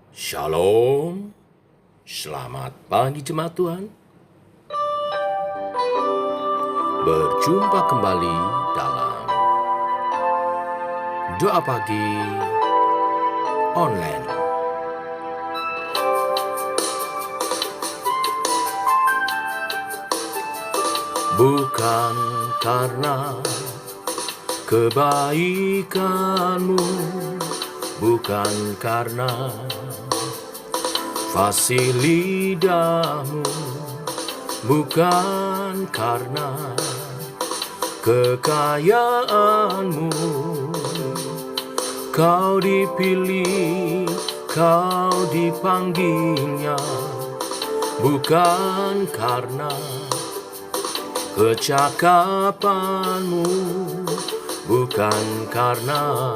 Shalom, selamat pagi jemaat Tuhan. Berjumpa kembali dalam doa pagi online. Bukan karena kebaikanmu, bukan karena fasih lidahmu, bukan karena kekayaanmu. Kau dipilih, kau dipanggilnya, bukan karena kecakapanmu, bukan karena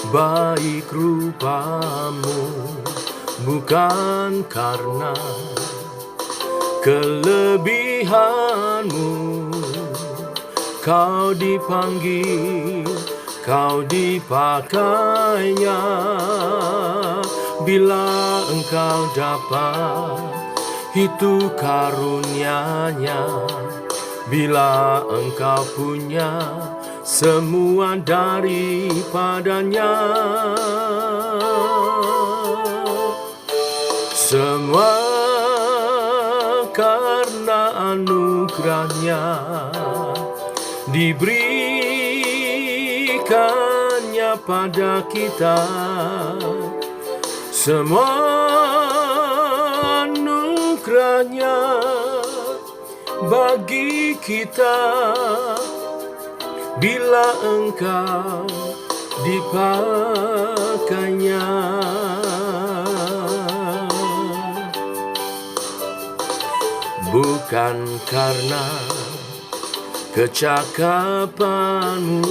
baik rupamu, bukan karena kelebihanmu. Kau dipanggil, kau dipakainya. Bila engkau dapat, itu karunia-Nya. Bila engkau punya semua daripadanya, semua karena anugerah-Nya diberikannya pada kita. Semua anugerah-Nya bagi kita. Bila engkau dipakainya, bukan karena kecakapanmu,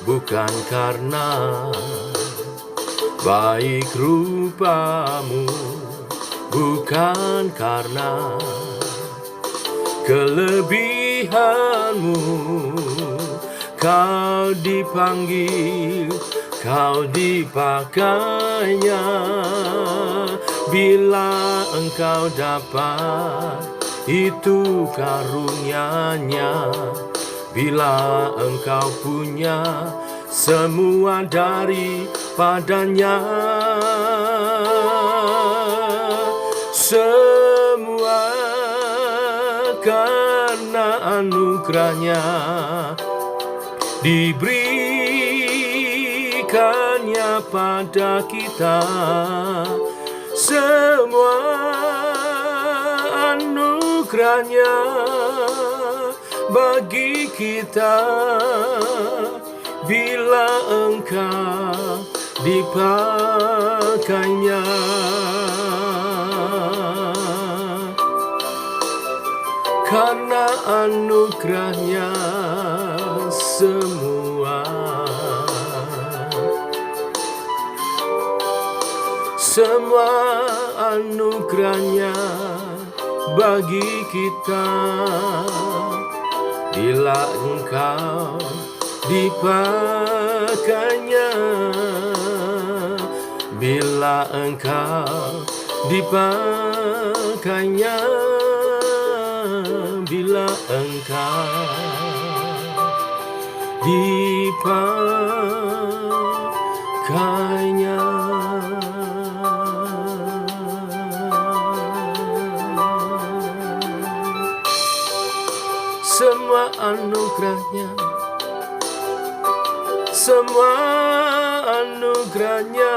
bukan karena baik rupamu, bukan karena kelebihanmu. Kau dipanggil, kau dipakainya. Bila engkau dapat, itu karunia-Nya. Bila engkau punya semua daripadanya, semua karena anugerah-Nya diberikannya pada kita. Semua anugerah-Nya bagi kita. Bila engkau dipakainya, karena anugerah-Nya semua anugerah-Nya bagi kita. Bila engkau dipakainya, bila engkau dipakainya, bila engkau dipakainya. Semua anugerah-Nya, semua anugerah-Nya,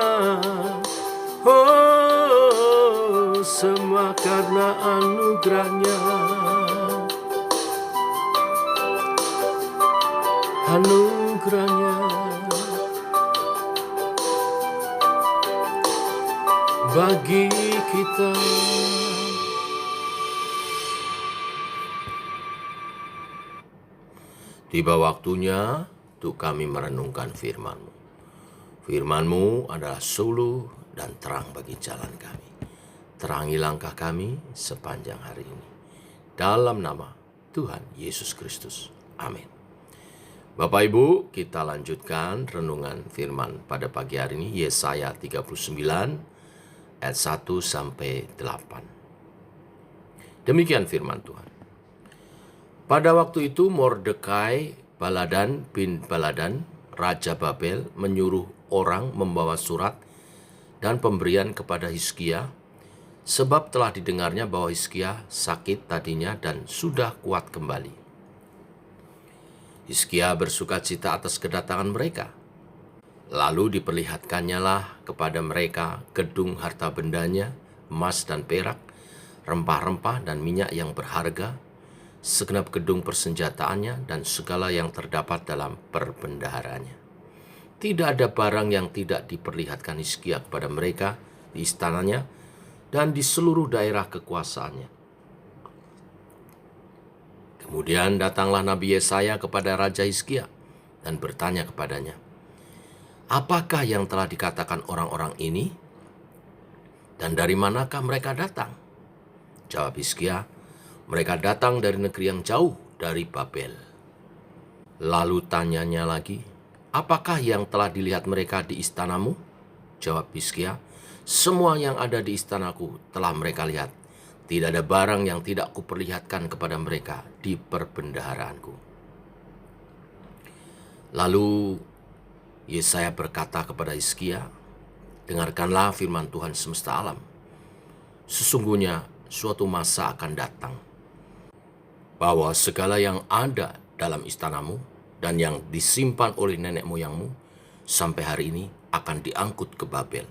oh, semua karena anugerah-Nya. Anugerah-Nya bagi kita. Tiba waktunya untuk kami merenungkan firman-Mu. Firman-Mu adalah suluh dan terang bagi jalan kami. Terangi langkah kami sepanjang hari ini. Dalam nama Tuhan Yesus Kristus. Amin. Bapak Ibu, kita lanjutkan renungan firman pada pagi hari ini, Yesaya 39 ayat 1 sampai 8. Demikian firman Tuhan. Pada waktu itu Mordekai Baladan bin Baladan, Raja Babel, menyuruh orang membawa surat dan pemberian kepada Hizkia, sebab telah didengarnya bahwa Hizkia sakit tadinya dan sudah kuat kembali. Hizkia bersukacita atas kedatangan mereka. Lalu diperlihatkannyalah kepada mereka gedung harta bendanya, emas dan perak, rempah-rempah dan minyak yang berharga, segenap gedung persenjataannya dan segala yang terdapat dalam perbendaharanya. Tidak ada barang yang tidak diperlihatkan Hizkia kepada mereka di istananya dan di seluruh daerah kekuasaannya. Kemudian datanglah Nabi Yesaya kepada Raja Hizkia dan bertanya kepadanya, "Apakah yang telah dikatakan orang-orang ini? Dan dari manakah mereka datang?" Jawab Hizkia, "Mereka datang dari negeri yang jauh, dari Babel." Lalu tanyanya lagi, "Apakah yang telah dilihat mereka di istanamu?" Jawab Hizkia, "Semua yang ada di istanaku telah mereka lihat. Tidak ada barang yang tidak kuperlihatkan kepada mereka di perbendaharaanku." Lalu Yesaya berkata kepada Hizkia, "Dengarkanlah firman Tuhan semesta alam. Sesungguhnya suatu masa akan datang, bahwa segala yang ada dalam istanamu dan yang disimpan oleh nenek moyangmu sampai hari ini akan diangkut ke Babel.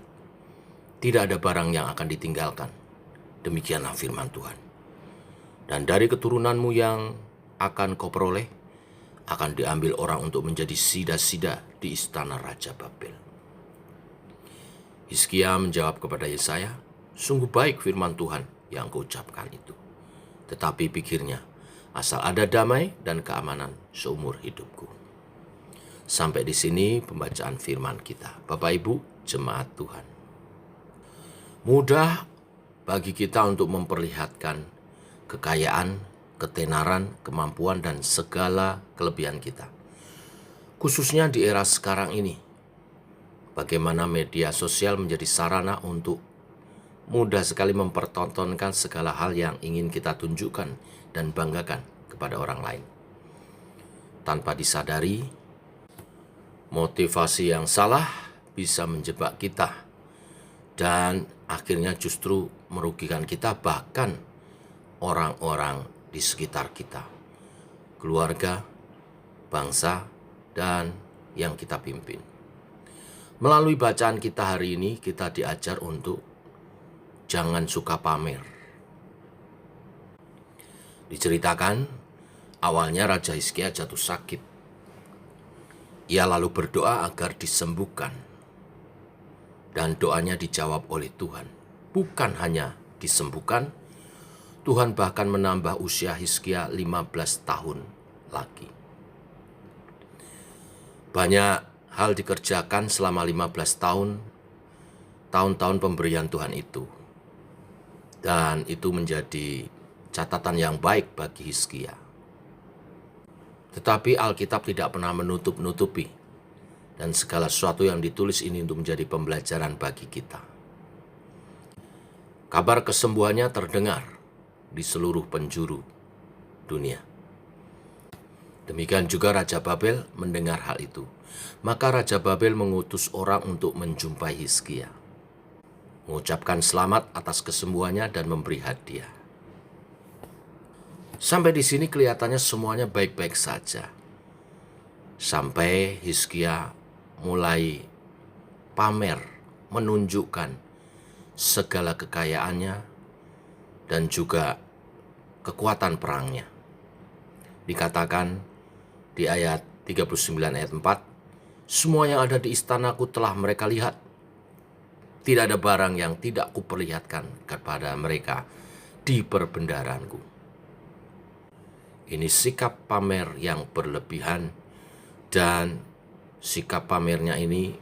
Tidak ada barang yang akan ditinggalkan. Demikianlah firman Tuhan. Dan dari keturunanmu yang akan kau peroleh, akan diambil orang untuk menjadi sida-sida di istana Raja Babel." Hizkia menjawab kepada Yesaya, "Sungguh baik firman Tuhan yang kau ucapkan itu. Tetapi pikirnya, asal ada damai dan keamanan seumur hidupku." Sampai di sini pembacaan firman kita. Bapak Ibu, jemaat Tuhan. Mudah bagi kita untuk memperlihatkan kekayaan, ketenaran, kemampuan, dan segala kelebihan kita. Khususnya di era sekarang ini, bagaimana media sosial menjadi sarana untuk mudah sekali mempertontonkan segala hal yang ingin kita tunjukkan dan banggakan kepada orang lain. Tanpa disadari, motivasi yang salah bisa menjebak kita dan akhirnya justru merugikan kita, bahkan orang-orang di sekitar kita, keluarga, bangsa, dan yang kita pimpin. Melalui bacaan kita hari ini, kita diajar untuk jangan suka pamer. Diceritakan, awalnya Raja Hizkia jatuh sakit. Ia lalu berdoa agar disembuhkan. Dan doanya dijawab oleh Tuhan. Bukan hanya disembuhkan, Tuhan bahkan menambah usia Hizkia 15 tahun lagi. Banyak hal dikerjakan selama 15 tahun, tahun-tahun pemberian Tuhan itu. Dan itu menjadi catatan yang baik bagi Hizkia. Tetapi Alkitab tidak pernah menutup-nutupi, dan segala sesuatu yang ditulis ini untuk menjadi pembelajaran bagi kita. Kabar kesembuhannya terdengar di seluruh penjuru dunia. Demikian juga Raja Babel mendengar hal itu. Maka Raja Babel mengutus orang untuk menjumpai Hizkia, mengucapkan selamat atas kesembuhannya dan memberi hadiah. Sampai di sini kelihatannya semuanya baik-baik saja. Sampai Hizkia mulai pamer, menunjukkan segala kekayaannya dan juga kekuatan perangnya. Dikatakan di ayat 39 ayat 4, "Semua yang ada di istanaku telah mereka lihat. Tidak ada barang yang tidak kuperlihatkan kepada mereka di perbendaharaanku." Ini sikap pamer yang berlebihan, dan sikap pamernya ini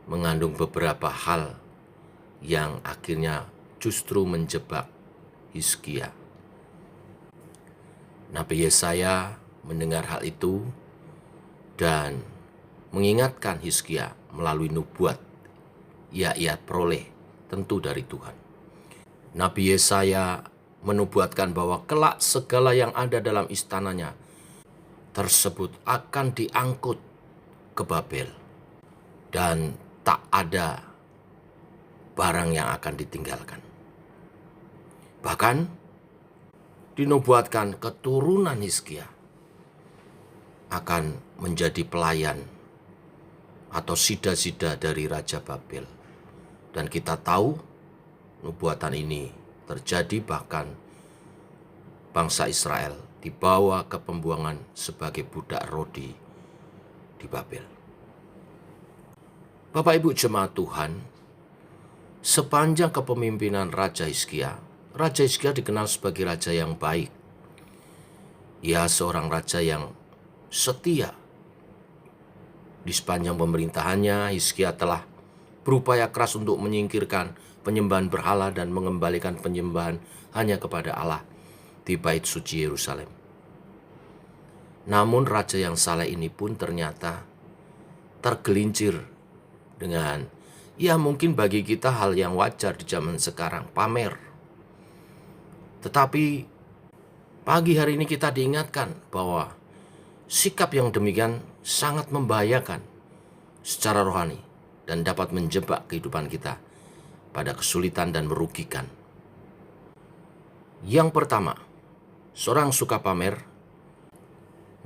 mengandung beberapa hal yang akhirnya justru menjebak Hizkia. Nabi Yesaya mendengar hal itu, dan mengingatkan Hizkia melalui nubuat ia peroleh tentu dari Tuhan. Nabi Yesaya menubuatkan bahwa kelak segala yang ada dalam istananya tersebut akan diangkut ke Babel dan tak ada barang yang akan ditinggalkan. Bahkan dinubuatkan keturunan Hizkia akan menjadi pelayan atau sida-sida dari Raja Babel. Dan kita tahu nubuatan ini terjadi, bahkan bangsa Israel dibawa ke pembuangan sebagai budak rodi di Babel. Bapak Ibu jemaat Tuhan, sepanjang kepemimpinan Raja Hizkia dikenal sebagai raja yang baik. Ia seorang raja yang setia. Di sepanjang pemerintahannya, Hizkia telah berupaya keras untuk menyingkirkan penyembahan berhala dan mengembalikan penyembahan hanya kepada Allah di bait suci Yerusalem. Namun raja yang saleh ini pun ternyata tergelincir dengan, ya mungkin bagi kita hal yang wajar di zaman sekarang, pamer. Tetapi pagi hari ini kita diingatkan bahwa sikap yang demikian sangat membahayakan secara rohani dan dapat menjebak kehidupan kita pada kesulitan dan merugikan. Yang pertama, seorang suka pamer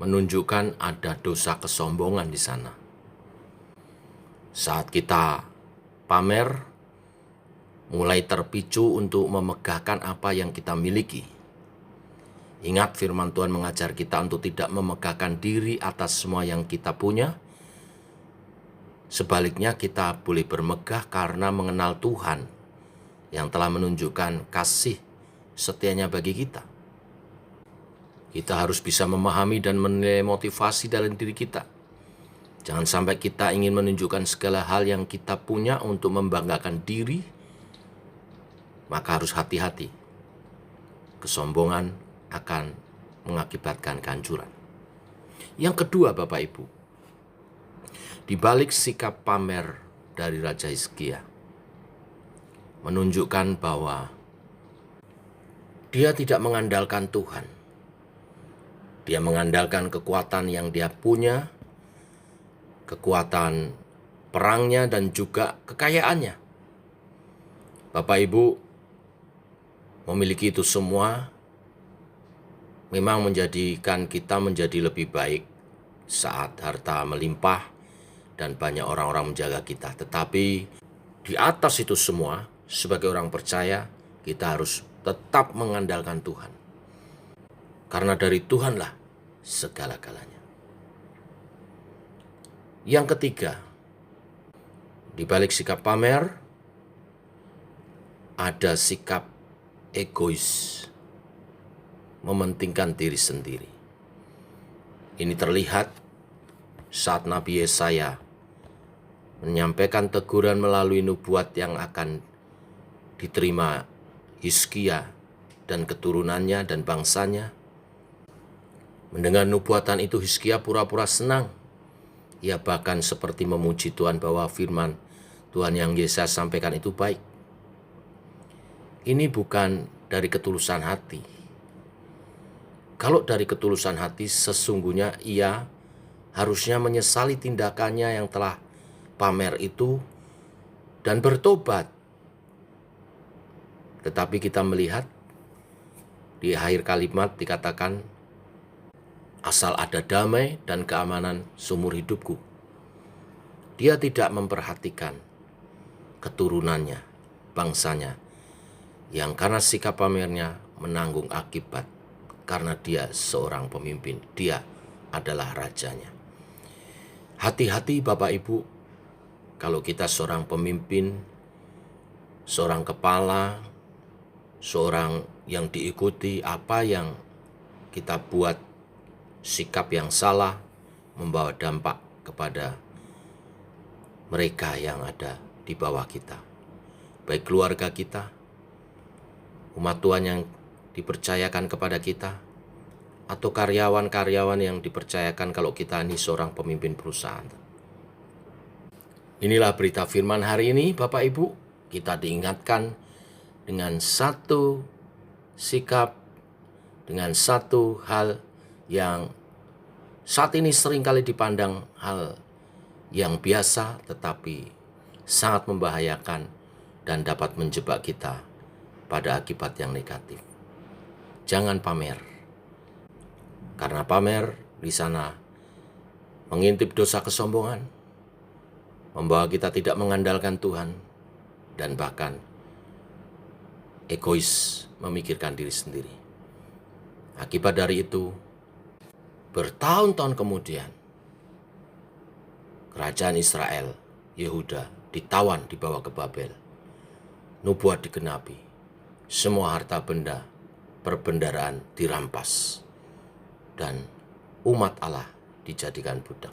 menunjukkan ada dosa kesombongan di sana. Saat kita pamer, mulai terpicu untuk memegahkan apa yang kita miliki. Ingat, firman Tuhan mengajar kita untuk tidak memegahkan diri atas semua yang kita punya. Sebaliknya, kita boleh bermegah karena mengenal Tuhan yang telah menunjukkan kasih setianya bagi kita. Kita harus bisa memahami dan menilai motivasi dalam diri kita. Jangan sampai kita ingin menunjukkan segala hal yang kita punya untuk membanggakan diri, maka harus hati-hati. Kesombongan akan mengakibatkan kehancuran. Yang kedua, Bapak Ibu, di balik sikap pamer dari Raja Hizkia menunjukkan bahwa dia tidak mengandalkan Tuhan. Dia mengandalkan kekuatan yang dia punya, kekuatan perangnya dan juga kekayaannya. Bapak Ibu, memiliki itu semua memang menjadikan kita menjadi lebih baik saat harta melimpah dan banyak orang-orang menjaga kita. Tetapi di atas itu semua, sebagai orang percaya, kita harus tetap mengandalkan Tuhan. Karena dari Tuhanlah segala-galanya. Yang ketiga, di balik sikap pamer, ada sikap egois, mementingkan diri sendiri. Ini terlihat saat Nabi Yesaya menyampaikan teguran melalui nubuat yang akan diterima Hizkia dan keturunannya dan bangsanya. Mendengar nubuatan itu, Hizkia pura-pura senang. Ia bahkan seperti memuji Tuhan bahwa firman Tuhan yang Yesaya sampaikan itu baik. Ini bukan dari ketulusan hati. Kalau dari ketulusan hati, sesungguhnya ia harusnya menyesali tindakannya yang telah pamer itu dan bertobat. Tetapi kita melihat di akhir kalimat dikatakan, asal ada damai dan keamanan seumur hidupku. Dia tidak memperhatikan keturunannya, bangsanya, yang karena sikap pamernya menanggung akibat karena dia seorang pemimpin. Dia adalah rajanya. Hati-hati Bapak Ibu, kalau kita seorang pemimpin, seorang kepala, seorang yang diikuti, apa yang kita buat, sikap yang salah membawa dampak kepada mereka yang ada di bawah kita, baik keluarga kita, umat Tuhan yang dipercayakan kepada kita, atau karyawan-karyawan yang dipercayakan kalau kita ini seorang pemimpin perusahaan. Inilah berita firman hari ini, Bapak Ibu. Kita diingatkan dengan satu sikap, dengan satu hal yang saat ini seringkali dipandang hal yang biasa, tetapi sangat membahayakan dan dapat menjebak kita pada akibat yang negatif. Jangan pamer. Karena pamer di sana mengintip dosa kesombongan, membawa kita tidak mengandalkan Tuhan, dan bahkan egois memikirkan diri sendiri. Akibat dari itu, bertahun-tahun kemudian, kerajaan Israel, Yehuda, ditawan dibawa ke Babel. Nubuat digenapi, semua harta benda, perbendaharaan dirampas, dan umat Allah dijadikan budak.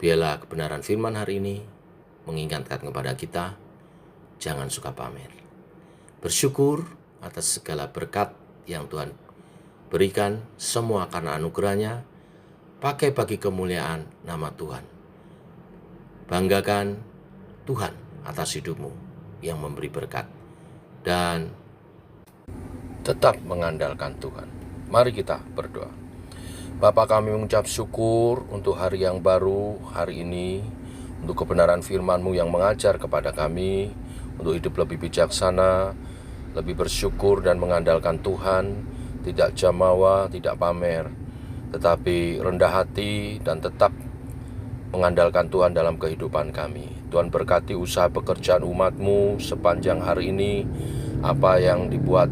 Biarlah kebenaran firman hari ini mengingatkan kepada kita, jangan suka pamer. Bersyukur atas segala berkat yang Tuhan berikan, semua karena anugerahnya, pakai bagi kemuliaan nama Tuhan. Banggakan Tuhan atas hidupmu yang memberi berkat, dan tetap mengandalkan Tuhan. Mari kita berdoa. Bapa, kami mengucap syukur untuk hari yang baru, hari ini, untuk kebenaran firman-Mu yang mengajar kepada kami, untuk hidup lebih bijaksana, lebih bersyukur dan mengandalkan Tuhan, tidak jamawa, tidak pamer, tetapi rendah hati dan tetap mengandalkan Tuhan dalam kehidupan kami. Tuhan berkati usaha pekerjaan umat-Mu sepanjang hari ini, apa yang dibuat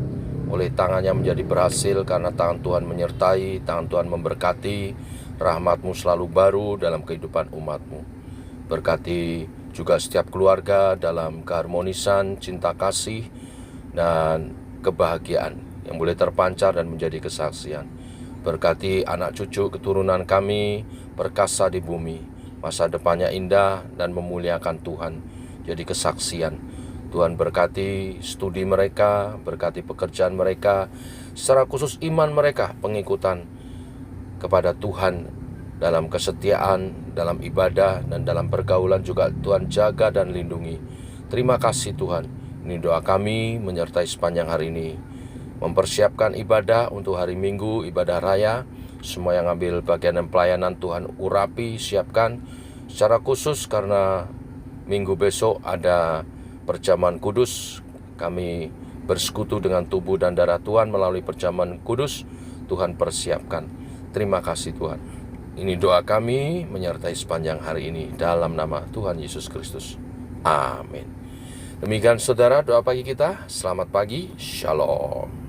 oleh tangannya menjadi berhasil karena tangan Tuhan menyertai, tangan Tuhan memberkati, rahmat-Mu selalu baru dalam kehidupan umat-Mu. Berkati juga setiap keluarga dalam keharmonisan, cinta kasih, dan kebahagiaan yang boleh terpancar dan menjadi kesaksian. Berkati anak cucu keturunan kami perkasa di bumi, masa depannya indah dan memuliakan Tuhan, jadi kesaksian. Tuhan berkati studi mereka, berkati pekerjaan mereka, secara khusus iman mereka, pengikutan kepada Tuhan dalam kesetiaan, dalam ibadah, dan dalam pergaulan juga Tuhan jaga dan lindungi. Terima kasih Tuhan. Ini doa kami menyertai sepanjang hari ini. Mempersiapkan ibadah untuk hari Minggu, ibadah raya. Semua yang ambil bagian dan pelayanan Tuhan urapi, siapkan. Secara khusus karena Minggu besok ada perjamuan kudus, kami bersekutu dengan tubuh dan darah Tuhan melalui perjamuan kudus. Tuhan persiapkan. Terima kasih Tuhan. Ini doa kami menyertai sepanjang hari ini dalam nama Tuhan Yesus Kristus. Amin. Demikian saudara doa pagi kita. Selamat pagi. Shalom.